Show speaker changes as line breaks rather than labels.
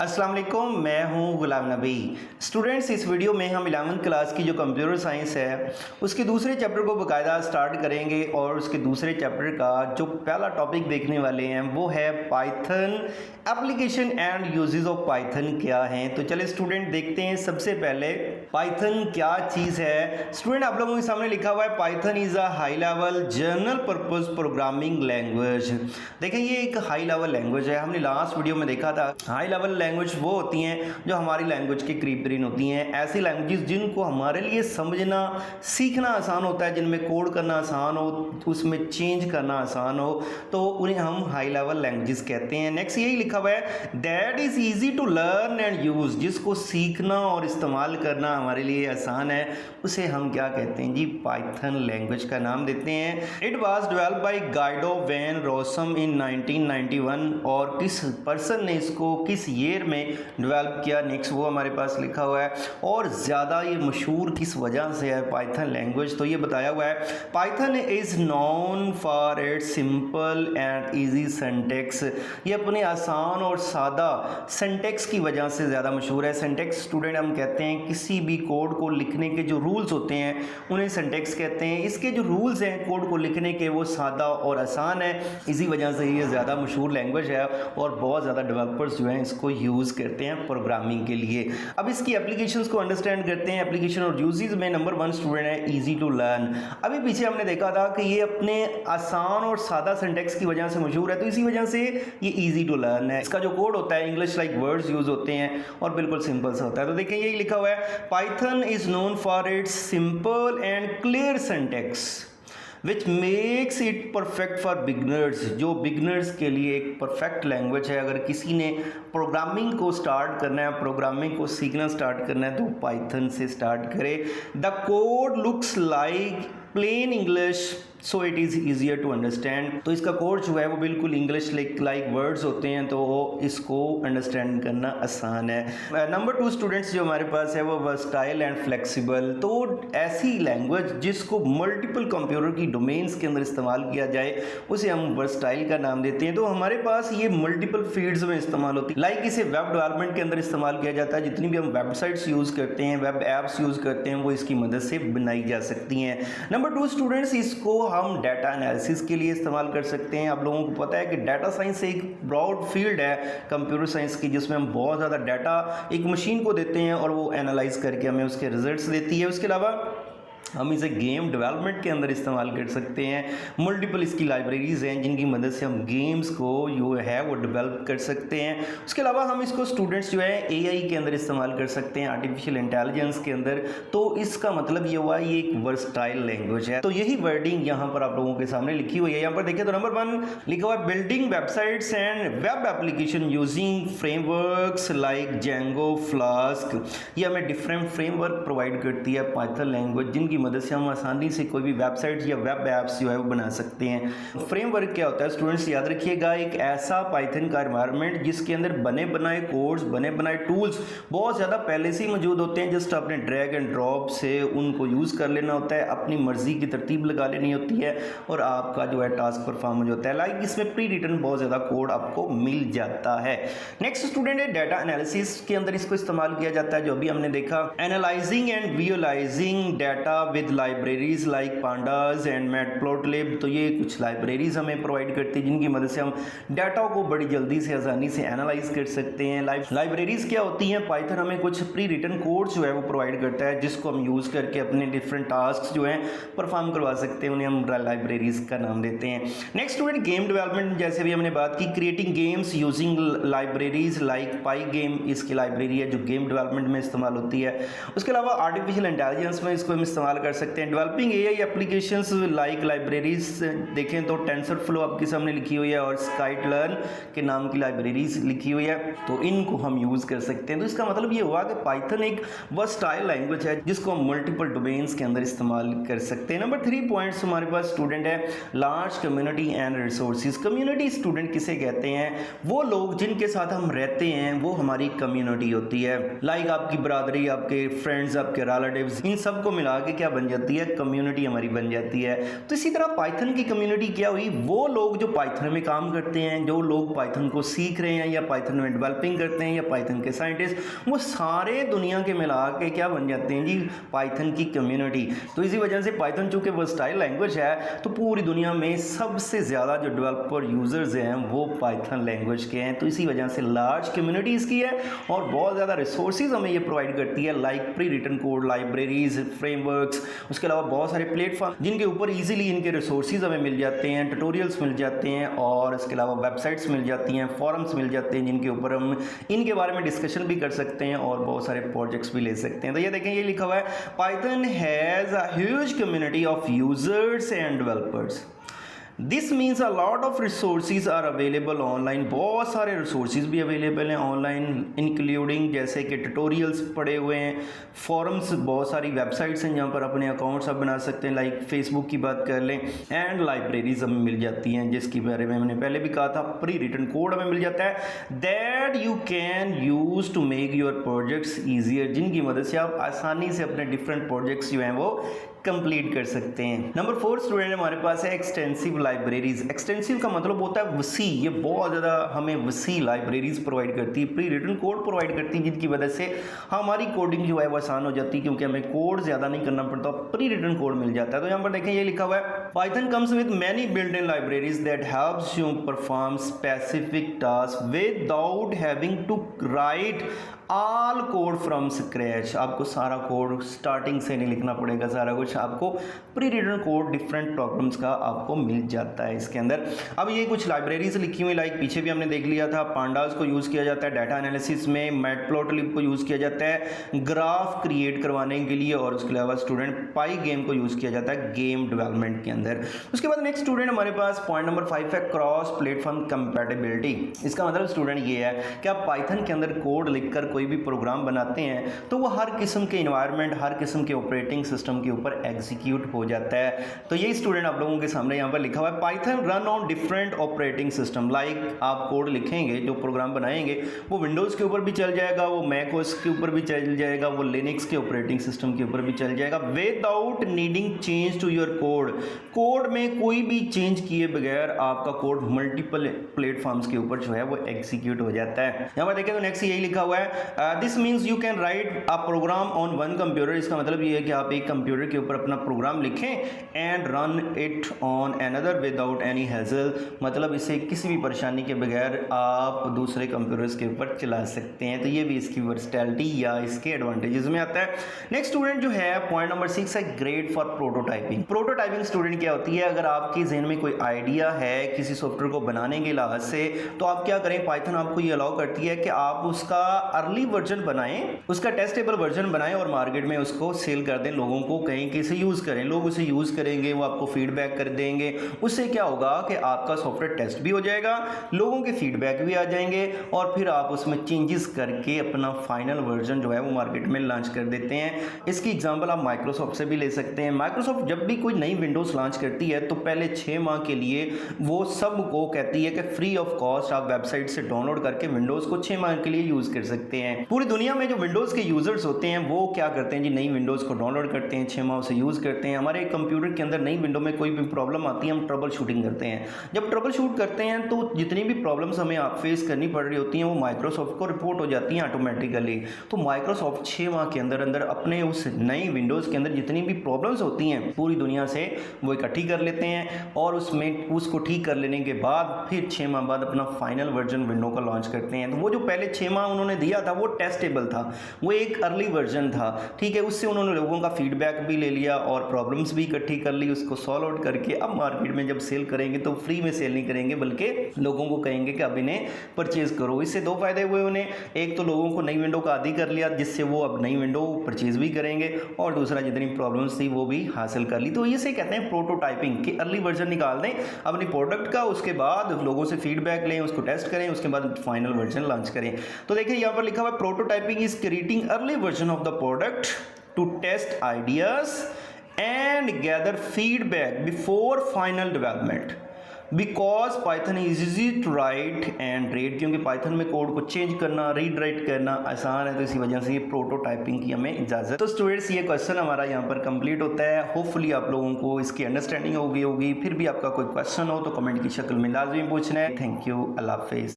अस्सलाम वालेकुम, मैं हूं गुलाम नबी। स्टूडेंट्स, इस वीडियो में हम 11वीं क्लास की जो कंप्यूटर साइंस है उसके दूसरे चैप्टर को बाकायदा स्टार्ट करेंगे और उसके दूसरे चैप्टर का जो पहला टॉपिक देखने वाले हैं वो है Python application and uses of Python क्या हैं। तो चले स्टूडेंट देखते हैं सबसे पहले पाइथन क्या चीज़ है। स्टूडेंट, आप लोगों के सामने लिखा हुआ है Python is a high level general purpose programming language. देखें, ये एक हाई लेवल लैंग्वेज है। हमने लास्ट वीडियो में देखा था हाई लेवल लैंग्वेज वो होती हैं जो हमारी लैंग्वेज के करीब करीब होती हैं, ऐसी लैंग्वेजेस जिनको हमारे लिए समझना सीखना आसान होता है, जिनमें कोड करना आसान हो, उसमें चेंज करना आसान हो, तो उन्हें हम हाई लेवल लैंग्वेजेस कहते हैं। नेक्स्ट यही लिखा हुआ है that is easy to learn and use, जिसको सीखना और इस्तेमाल करना हमारे लिए आसान है, उसे हम क्या कहते हैं जी, पाइथन लैंग्वेज का नाम देते हैं। It was developed by Guido van Rossum in 1991, और किस पर्सन ने इसको किस ईयर में डेवलप किया, नेक्स्ट वो हमारे पास लिखा हुआ है। और ज़्यादा ये मशहूर किस वजह से है पाइथन लैंग्वेज, तो ये बताया हुआ है Python is known for its simple and easy syntax. ये अपने आसान और सादा सिंटैक्स की वजह से ज़्यादा मशहूर है। सिंटैक्स स्टूडेंट हम कहते हैं किसी भी कोड को लिखने के जो रूल्स होते हैं उन्हें सिंटैक्स कहते हैं। इसके जो रूल्स हैं कोड को लिखने के वो सादा और आसान है, इसी वजह से ये ज़्यादा मशहूर लैंग्वेज है और बहुत ज़्यादा डेवलपर्स जो हैं इसको यूज़ करते हैं प्रोग्रामिंग के लिए। अब इसकी एप्लीकेशंस को अंडरस्टैंड करते हैं। एप्लीकेशन और यूजेस में नंबर 1 स्टूडेंट है इजी टू लर्न। अभी पीछे हमने देखा था कि ये अपने आसान और सादा सिंटैक्स की वजह से मशहूर है, तो इसी वजह से ये इजी टू लर्न है। इसका जो कोड होता है इंग्लिश लाइक वर्ड्स यूज होते हैं और बिल्कुल सिंपल सा होता है। तो देखें यही लिखा हुआ है Python is known for its simple and clear syntax which makes it perfect for beginners, जो बिगनर्स के लिए एक परफेक्ट लैंग्वेज है। अगर किसी ने प्रोग्रामिंग को स्टार्ट करना है, प्रोग्रामिंग को सीखना स्टार्ट करना है, तो पाइथन से स्टार्ट करे। The code looks like plain English so it is easier to understand. तो इसका कोड जो है वो बिल्कुल इंग्लिश लाइक वर्ड्स होते हैं, तो इसको अंडरस्टैंड करना आसान है। नंबर 2 स्टूडेंट्स जो हमारे पास है वो वर्सटाइल एंड फ्लेक्सिबल। तो ऐसी लैंग्वेज जिसको मल्टीपल कंप्यूटर की डोमेन्स के अंदर इस्तेमाल किया जाए उसे हम वर्सटाइल का नाम देते हैं। तो हमारे पास ये मल्टीपल फील्ड्स में इस्तेमाल होती है। लाइक इसे वेब डेवलपमेंट के अंदर इस्तेमाल किया जाता है। जितनी भी हम वेबसाइट्स यूज़ करते हैं, वेब एप्स यूज़ करते हैं, वो इसकी मदद से बनाई जा सकती हैं। नंबर 2 स्टूडेंट्स, इसको हम डाटा एनालिसिस के लिए इस्तेमाल कर सकते हैं। आप लोगों को पता है कि डाटा साइंस एक ब्रॉड फील्ड है कंप्यूटर साइंस की, जिसमें हम बहुत ज़्यादा डाटा एक मशीन को देते हैं और वो एनालाइज करके हमें उसके रिजल्ट्स देती है। उसके अलावा हम इसे गेम डेवलपमेंट के अंदर इस्तेमाल कर सकते हैं। मल्टीपल इसकी लाइब्रेरीज़ हैं जिनकी मदद से हम गेम्स को जो है वो डेवलप कर सकते हैं। उसके अलावा हम इसको स्टूडेंट्स जो है एआई के अंदर इस्तेमाल कर सकते हैं, आर्टिफिशियल इंटेलिजेंस के अंदर। तो इसका मतलब ये हुआ ये एक वर्सटाइल लैंग्वेज है। तो यही वर्डिंग यहाँ पर आप लोगों के सामने लिखी हुई है। यहाँ पर देखिए तो नंबर 1 लिखा हुआ है building websites and web application using frameworks like Django, flask. ये हमें डिफरेंट फ्रेमवर्क प्रोवाइड करती है पाइथन लैंग्वेज, जिनकी मदद से हम आसानी से कोई भी वेबसाइट या वेब एप्स जो है वो बना सकते हैं। फ्रेमवर्क क्या होता है स्टूडेंट्स, याद रखिएगा, एक ऐसा पाइथन का एनवायरनमेंट जिसके अंदर बने बनाए कोड्स, बने बनाए टूल्स बहुत ज़्यादा पहले से ही मौजूद होते हैं। जस्ट आपने ड्रैग एंड ड्रॉप से उनको यूज़ कर लेना होता है, अपनी मर्जी की तरतीब लगा लेनी होती है और आपका जो है टास्क परफॉर्म हो जाता है। लाइक इसमें प्री रिटन बहुत ज़्यादा कोड आपको मिल जाता है। नेक्स्ट स्टूडेंट है डाटा एनालिसिस के अंदर इसको इस्तेमाल किया जाता है, जो अभी हमने देखा, analysing and visualising data with libraries like pandas and matplotlib. तो ये कुछ लाइब्रेरीज हमें प्रोवाइड करती है जिनकी मदद से हम डाटा को बड़ी जल्दी से आसानी से एनालाइज कर सकते हैं। लाइब्रेरीज क्या होती हैं, पाइथन हमें कुछ प्री रिटन कोड्स जो है वो प्रोवाइड करता है, जिसको हम यूज़ करके अपने डिफरेंट टास्क जो हैं परफॉर्म करवा सकते हैं, उन्हें हम लाइब्रेरीज का नाम देते हैं। नेक्स्ट स्टूडेंट गेम डेवलपमेंट, जैसे भी हमने बात की, creating games using libraries like Pygame इसकी लाइब्रेरी है जो गेम डेवलपमेंट में इस्तेमाल होती है। उसके अलावा आर्टिफिशियल इंटेलिजेंस में इसको हम इस्तेमाल कर सकते हैं। Developing AI applications like libraries देखें तो टेंसरफ्लो आपके सामने लिखी हुई है और स्काइट लर्न के नाम की लाइब्रेरीज लिखी हुई है, तो इनको हम यूज़ कर सकते हैं। तो इसका मतलब ये हुआ कि पाइथन एक वर्सटाइल लैंग्वेज है जिसको हम मल्टीपल डोमेन्स के अंदर इस्तेमाल कर सकते हैं। नंबर 3 पॉइंट्स हमारे पास स्टूडेंट है large community and resources. Community student किसे कहते हैं, वो लोग जिनके साथ हम रहते हैं वो हमारी कम्युनिटी होती है। लाइक आपकी बरादरी, आपके फ्रेंड्स, आपके रिलेटिव्स, इन सबको मिला के क्या बन जाती है, कम्युनिटी हमारी बन जाती है। तो इसी तरह पाइथन की कम्युनिटी क्या हुई, वो लोग जो पाइथन में काम करते हैं, जो लोग पाइथन को सीख रहे हैं या पाइथन में डेवलपिंग करते हैं या पाइथन के साइंटिस्ट, वो सारे दुनिया के मिला के क्या बन जाते हैं जी, पाइथन की कम्युनिटी। तो इसी वजह से पाइथन चूँकि वर्सटाइल लैंग्वेज है तो पूरी दुनिया में सबसे ज़्यादा जो डेवलपर यूज़र्स हैं वो पाइथन लैंग्वेज के हैं। तो इसी वजह से लार्ज कम्युनिटी इसकी है और बहुत ज़्यादा रिसोर्सेज हमें ये प्रोवाइड करती है, like pre written code, libraries, frameworks, उसके अलावा बहुत सारे प्लेटफॉर्म जिनके ऊपर इजीली इनके रिसोर्सेज हमें मिल जाते हैं, ट्यूटोरियल्स मिल जाते हैं और इसके अलावा वेबसाइट्स मिल जाती हैं, फॉरम्स मिल जाते हैं जिनके ऊपर हम इनके बारे में डिस्कशन भी कर सकते हैं और बहुत सारे प्रोजेक्ट्स भी ले सकते हैं। तो ये देखें, ये लिखा हुआ है Python has a huge community of users and developers. This means a lot of resources are available online, बहुत सारे रिसोर्सेज भी अवेलेबल हैं ऑनलाइन, इंक्लूडिंग जैसे कि ट्यूटोरियल्स पड़े हुए हैं, फॉरम्स, बहुत सारी वेबसाइट्स हैं जहाँ पर अपने अकाउंट्स आप बना सकते हैं, लाइक फेसबुक की बात कर लें, एंड लाइब्रेरीज हमें मिल जाती हैं जिसके बारे में हमने पहले भी कहा था, प्री रिटन कोड हमें मिल जाता है that you can use to make your projects easier, जिनकी मदद से आप आसानी से अपने डिफरेंट प्रोजेक्ट्स जो हैं वो कंप्लीट कर सकते हैं। नंबर 4 स्टूडेंट हमारे पास है एक्सटेंसिव लाइब्रेरीज। एक्सटेंसिव का मतलब होता है वसी, ये बहुत ज़्यादा हमें वसी लाइब्रेरीज प्रोवाइड करती है, प्री रिटन कोड प्रोवाइड करती है, जिनकी वजह से हमारी कोडिंग जो है वो आसान हो जाती है क्योंकि हमें कोड ज़्यादा नहीं करना पड़ता, प्री रिटन कोड मिल जाता है। तो यहाँ पर देखें, ये लिखा हुआ है Python comes with many built in libraries that helps you perform specific task without having to write all code from scratch. आपको सारा कोड स्टार्टिंग से नहीं लिखना पड़ेगा, सारा कुछ आपको pre written code different problems का आपको मिल जाता है इसके अंदर। अब ये कुछ लाइब्रेरीज लिखी हुई, लाइक पीछे भी हमने देख लिया था, पांडास को यूज़ किया जाता है डाटा एनालिसिस में, मैटप्लॉटलिब को यूज़ किया जाता है ग्राफ क्रिएट करवाने के लिए, और उसके अलावा स्टूडेंट पाई गेम को यूज़ किया जाता है गेम डेवलपमेंट के अंदर। उसके बाद नेक्स्ट स्टूडेंट हमारे पास पॉइंट नंबर 5 है क्रॉस प्लेटफॉर्म कंपैटिबिलिटी। इसका मतलब स्टूडेंट ये है कि आप पाइथन के अंदर कोड लिखकर कोई भी प्रोग्राम बनाते हैं तो वो हर किस्म के इन्वायरमेंट, हर किस्म के ऑपरेटिंग सिस्टम के ऊपर एग्जीक्यूट हो जाता है। तो ये स्टूडेंट आप लोगों के सामने यहाँ पर लिखा हुआ है Python run on different operating system. Like आप कोड लिखेंगे, जो प्रोग्राम बनाएंगे वो विंडोज़ के ऊपर भी चल जाएगा, वो मैक ओएस के ऊपर भी चल जाएगा, वो लिनक्स के ऑपरेटिंग सिस्टम के ऊपर भी चल जाएगा, without needing change to your code. Code में कोई भी चेंज किए बगैर आपका कोड मल्टीपल प्लेटफॉर्म्स के ऊपर जो है वो एग्जीक्यूट हो जाता है। यहाँ पर देखें तो नेक्स्ट यही लिखा हुआ है this means you can write a program on one computer. इसका मतलब ये है कि आप एक कंप्यूटर के ऊपर अपना प्रोग्राम लिखें and run it on another without any hassle, मतलब इसे किसी भी परेशानी के बगैर आप दूसरे कंप्यूटर्स के ऊपर चला सकते हैं। तो ये भी इसकी वर्सटैलिटी या इसके एडवांटेजेस में आता है। नेक्स्ट स्टूडेंट जो है पॉइंट नंबर 6 है great for prototyping. Prototyping student क्या होती है, अगर आपके जहन में कोई आइडिया है किसी सॉफ्टवेयर को बनाने के लिहाज से, तो आप क्या करें, पाइथन आपको ये अलाउ करती है कि आप उसका अर्ली वर्जन बनाएं, उसका टेस्टेबल वर्जन बनाएं और मार्केट में उसको सेल कर दें, लोगों को कहें कि इसे यूज़ करें, लोग उसे यूज़ करेंगे, वो आपको फीडबैक कर देंगे। उससे क्या होगा कि आपका सॉफ्टवेयर टेस्ट भी हो जाएगा, लोगों के फीडबैक भी आ जाएंगे और फिर आप उसमें चेंजेस करके अपना फाइनल वर्जन जो है वो मार्केट में लॉन्च कर देते हैं। इसकी एग्जांपल आप माइक्रोसॉफ्ट से भी ले सकते हैं। माइक्रोसॉफ्ट जब भी कोई नई विंडोज़ लॉन्च करती है तो पहले 6 माह के लिए वो सबको कहती है कि फ्री ऑफ कॉस्ट आप वेबसाइट से डाउनलोड करके विंडोज़ को 6 माह के लिए यूज़ कर सकते हैं। पूरी दुनिया में जो विंडोज़ के यूज़र्स होते हैं वो क्या करते हैं जी, नई विंडोज़ को डाउनलोड करते हैं, 6 माह से यूज़ करते हैं। हमारे कंप्यूटर के अंदर नई विंडो में कोई भी प्रॉब्लम आती है, हम ट्रबल शूटिंग करते हैं। जब ट्रबल शूट करते हैं तो जितनी भी प्रॉब्लम्स हमें आप फेस करनी पड़ रही होती हैं वो माइक्रोसॉफ्ट को रिपोर्ट हो जाती हैं ऑटोमेटिकली। तो माइक्रोसॉफ्ट 6 माह के अंदर अंदर अपने उस नई विंडोज़ के अंदर जितनी भी प्रॉब्लम्स होती हैं पूरी दुनिया से वो इकट्ठी कर लेते हैं और उसमें उसको ठीक कर लेने के बाद फिर 6 माह बाद अपना फाइनल वर्जन विंडो का लॉन्च करते हैं। तो वो जो पहले 6 माह उन्होंने दिया था वो टेस्टेबल था, वो एक अर्ली वर्जन था, ठीक है। उससे उन्होंने लोगों का फीडबैक भी ले लिया और प्रॉब्लम्स भी इकट्ठी कर ली, उसको सॉल्व आउट करके अब मार्केट में जब सेल करेंगे तो फ्री में सेल नहीं करेंगे बल्कि लोगों को कहेंगे कि अब इन्हें परचेज करो। इससे 2 फायदे हुए उन्हें, एक तो लोगों को नई विंडो का आदी कर लिया जिससे वो अब नई विंडो परचेज भी करेंगे और दूसरा जितनी प्रॉब्लम्स थी वो भी हासिल कर ली। तो इसे कहते हैं प्रोटोटाइपिंग कि अर्ली वर्जन निकाल दें अपनी प्रोडक्ट का, उसके बाद लोगों से फीडबैक लें, उसको टेस्ट करें, उसके बाद फाइनल वर्जन लॉन्च करें। तो देखिए यहाँ पर लिखा हुआ है prototyping is creating early version of the product to test ideas and gather feedback before final development. Because Python is easy to write and read, क्योंकि पाइथन में कोड को चेंज करना, रीड राइट करना आसान है, तो इसी वजह से ये प्रोटोटाइपिंग की हमें इजाज़त। तो स्टूडेंट्स ये क्वेश्चन हमारा यहाँ पर कंप्लीट होता है। होपफुली आप लोगों को इसकी अंडरस्टैंडिंग हो गई होगी। फिर भी आपका कोई क्वेश्चन हो तो कमेंट की शक्ल में लाजमी पूछना है। थैंक यू, अल्लाह हाफिज़।